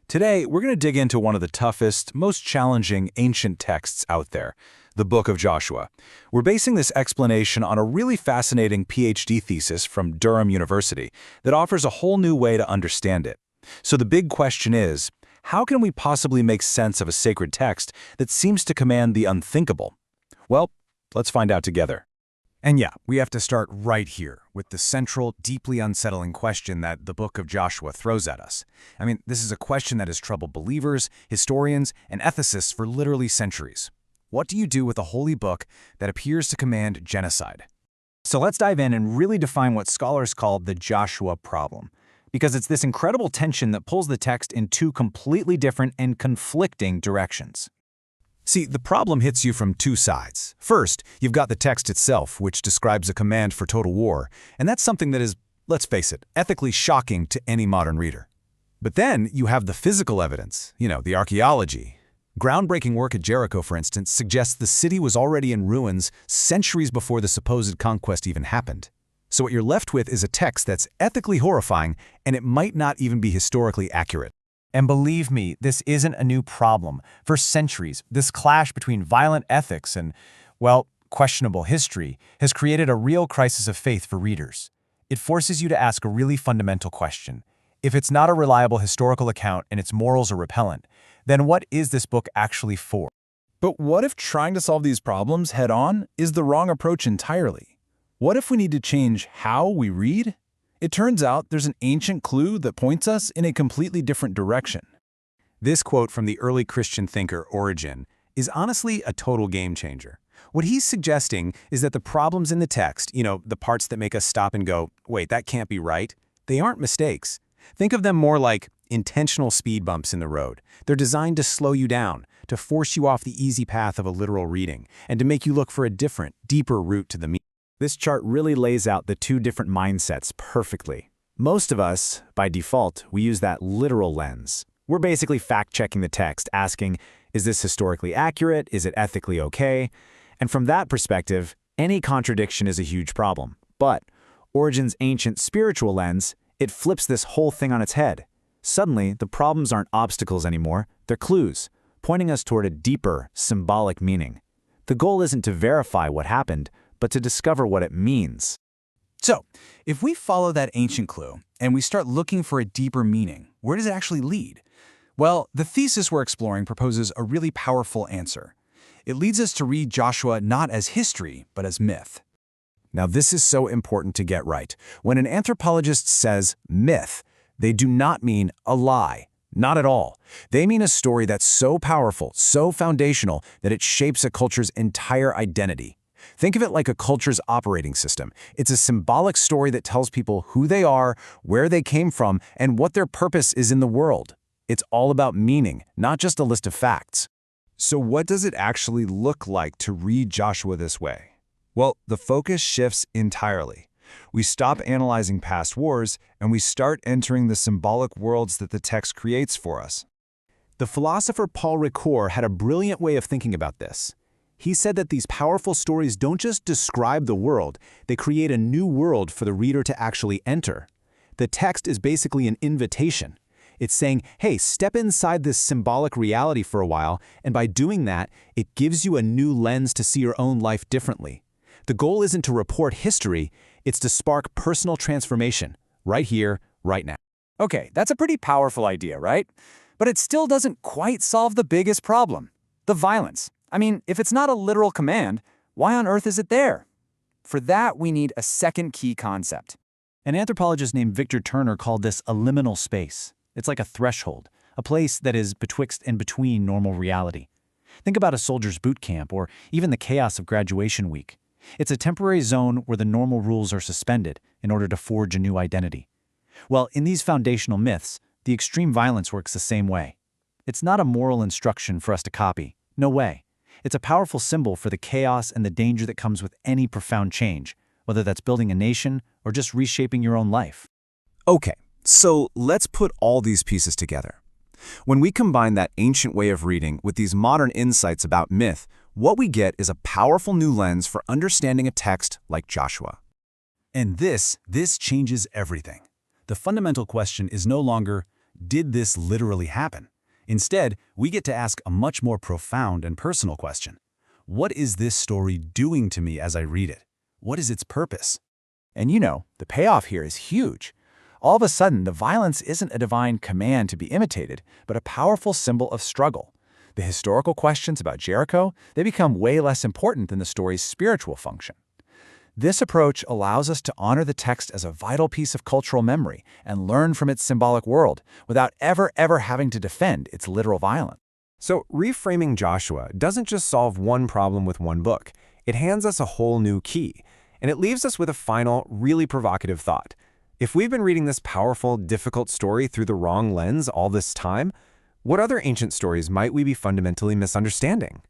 Today, we're going to dig into one of the toughest, most challenging ancient texts out there, the Book of Joshua. We're basing this explanation on a really fascinating PhD thesis from Durham University that offers a whole new way to understand it. So the big question is, how can we possibly make sense of a sacred text that seems to command the unthinkable? Well, let's find out together. And yeah, we have to start right here with the central, deeply unsettling question that the Book of Joshua throws at us. I mean, this is a question that has troubled believers, historians, and ethicists for literally centuries. What do you do with a holy book that appears to command genocide? So let's dive in and really define what scholars call the Joshua problem, because it's this incredible tension that pulls the text in two completely different and conflicting directions. See, the problem hits you from two sides. First, you've got the text itself, which describes a command for total war, and that's something that is, let's face it, ethically shocking to any modern reader. But then you have the physical evidence, the archaeology. Groundbreaking work at Jericho, for instance, suggests the city was already in ruins centuries before the supposed conquest even happened. So what you're left with is a text that's ethically horrifying, and it might not even be historically accurate. And believe me, this isn't a new problem. For centuries, this clash between violent ethics and, well, questionable history has created a real crisis of faith for readers. It forces you to ask a really fundamental question. If it's not a reliable historical account and its morals are repellent, then what is this book actually for? But what if trying to solve these problems head-on is the wrong approach entirely? What if we need to change how we read? It turns out there's an ancient clue that points us in a completely different direction. This quote from the early Christian thinker Origen is honestly a total game changer. What he's suggesting is that the problems in the text, the parts that make us stop and go, wait, that can't be right, they aren't mistakes. Think of them more like intentional speed bumps in the road. They're designed to slow you down, to force you off the easy path of a literal reading, and to make you look for a different, deeper route to the meaning. This chart really lays out the two different mindsets perfectly. Most of us, by default, we use that literal lens. We're basically fact-checking the text, asking, is this historically accurate? Is it ethically okay? And from that perspective, any contradiction is a huge problem. But Origen's ancient spiritual lens, it flips this whole thing on its head. Suddenly, the problems aren't obstacles anymore, they're clues, pointing us toward a deeper, symbolic meaning. The goal isn't to verify what happened, but to discover what it means. So, if we follow that ancient clue and we start looking for a deeper meaning, where does it actually lead? Well, the thesis we're exploring proposes a really powerful answer. It leads us to read Joshua not as history, but as myth. Now, this is so important to get right. When an anthropologist says myth, they do not mean a lie. Not at all. They mean a story that's so powerful, so foundational, that it shapes a culture's entire identity. Think of it like a culture's operating system. It's a symbolic story that tells people who they are, where they came from, and what their purpose is in the world. It's all about meaning, not just a list of facts. So what does it actually look like to read Joshua this way? Well, the focus shifts entirely. We stop analyzing past wars, and we start entering the symbolic worlds that the text creates for us. The philosopher Paul Ricoeur had a brilliant way of thinking about this. He said that these powerful stories don't just describe the world, they create a new world for the reader to actually enter. The text is basically an invitation. It's saying, hey, step inside this symbolic reality for a while, and by doing that, it gives you a new lens to see your own life differently. The goal isn't to report history, it's to spark personal transformation, right here, right now. Okay, that's a pretty powerful idea, right? But it still doesn't quite solve the biggest problem, the violence. I mean, if it's not a literal command, why on earth is it there? For that, we need a second key concept. An anthropologist named Victor Turner called this a liminal space. It's like a threshold, a place that is betwixt and between normal reality. Think about a soldier's boot camp or even the chaos of graduation week. It's a temporary zone where the normal rules are suspended in order to forge a new identity. Well, in these foundational myths, the extreme violence works the same way. It's not a moral instruction for us to copy. No way. It's a powerful symbol for the chaos and the danger that comes with any profound change, whether that's building a nation or just reshaping your own life. Okay, so let's put all these pieces together. When we combine that ancient way of reading with these modern insights about myth, what we get is a powerful new lens for understanding a text like Joshua. And this changes everything. The fundamental question is no longer, did this literally happen? Instead, we get to ask a much more profound and personal question. What is this story doing to me as I read it? What is its purpose? And the payoff here is huge. All of a sudden, the violence isn't a divine command to be imitated, but a powerful symbol of struggle. The historical questions about Jericho, they become way less important than the story's spiritual function. This approach allows us to honor the text as a vital piece of cultural memory and learn from its symbolic world without ever having to defend its literal violence. So reframing Joshua doesn't just solve one problem with one book. It hands us a whole new key. And it leaves us with a final, really provocative thought. If we've been reading this powerful, difficult story through the wrong lens all this time, what other ancient stories might we be fundamentally misunderstanding?